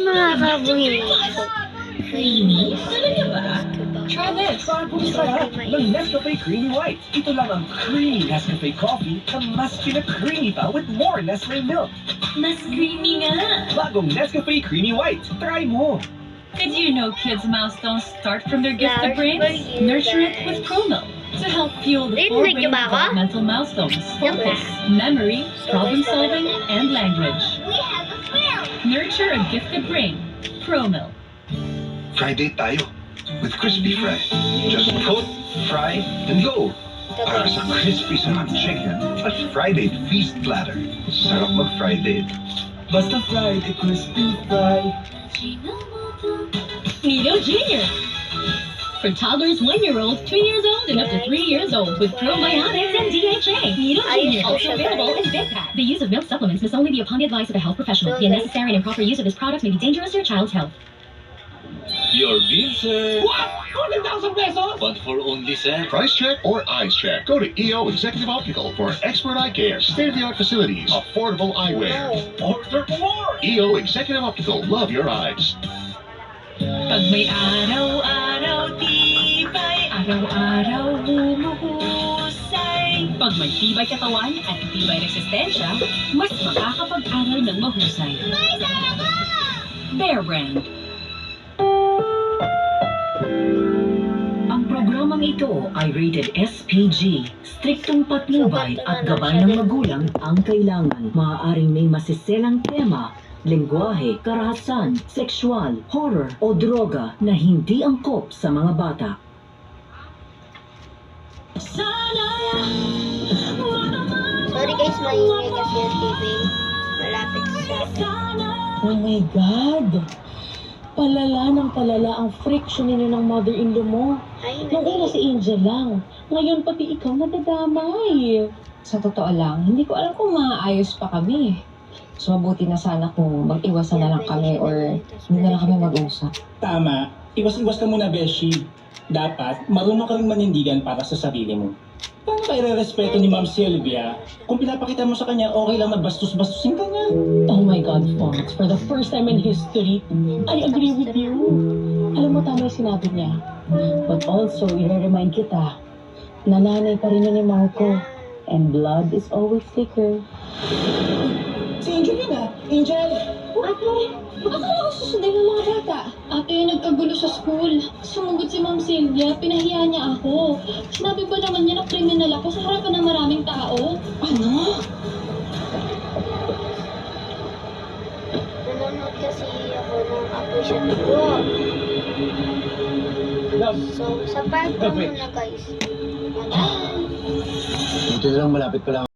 mga kabuhiso. Freebies. Talaga ba? Try this. Bagong sarap ng Nescafe Creamy White. Ito lang ang creamy Nescafe coffee na mas creamy pa with more Nestle milk. Mas creamy nga. Bagong Nescafe Creamy White. Try mo! Did you know kids' milestones start from their gifted Flowers brains? for you, Nurture it guys. with ProMilk to help fuel the Didn't four like brain yung baka? developmental milestones: Yung focus, baka. memory, So, problem guys, solving, baka- and language. We have a frill. Nurture a gifted brain. ProMilk. Friday tayo with crispy fry. Just coat, fry, and go. Para sa crispy sarap chicken at Friday feast platter. Sarap mag-Friday. Basta fried, crispy fry. Nido Jr. For toddlers 1-year-old, 2 years old, and up to 3 years old with probiotics and DHA. Nido Ayos Jr. po Also siya, available guys. in big pack. The use of milk supplements must only be upon the advice of a health professional. So, The guys. unnecessary and improper use of this product may be dangerous to your child's health. Your bill, sir. What? 100,000 pesos? But for only, sir. Price check or eyes check. Go to EO Executive Optical for expert eye care, state-of-the-art facilities, affordable eyewear. No. Order more! EO Executive Optical, love your eyes. Pag may araw-araw tibay, araw-araw humuhusay. Pag may tibay katawan at tibay resistensya, mas makakapag-aral ng mahusay. Bear Brand. Ang programang ito ay rated SPG. Striktong patnubay at gabay ng magulang ang kailangan. Maaaring may masiselang tema, lengguwahe, karahasan, sexual, horror o droga na hindi angkop sa mga bata. Sorry guys, maingay kasi yung TV. Malapit sa akin. Oh my God! Palala ng palala ang friction ninyo ng mother-in-law mo. Ay, Nung una si Angel lang. Ngayon pati ikaw nadadamay. Sa totoo lang, hindi ko alam kung maayos pa kami. So mabuti na sana kung mag-iwasan na lang kami or hindi na lang kami mag-usap. Tama. Iwas-iwas ka muna, Beshi. Dapat, marunong ka rin manindigan para sa sarili mo. Paano ka irerespeto ni Ma'am Sylvia kung pinapakita mo sa kanya okay lang na bastos-bastusin ka niya? Oh my God, Fox. For the first time in history, I agree with you. Alam mo, tama yung sinabi niya. But also, i-remind kita na nanay pa rin yun ni Marco. And blood is always thicker. Si Angel yun ah. Angel! Akala ko susundin ng mga bata. Ate, nagkagulo sa school. Sumugod si Ma'am Sylvia, pinahiya niya ako. Sinabi ba naman niya na kriminal ako sa harapan ng maraming tao? Ano? Nanonood kasi ako ng Apoy sa Dugo. Love, So, sa park ko muna guys. Bye-bye! Ito lang, malapit pa lang.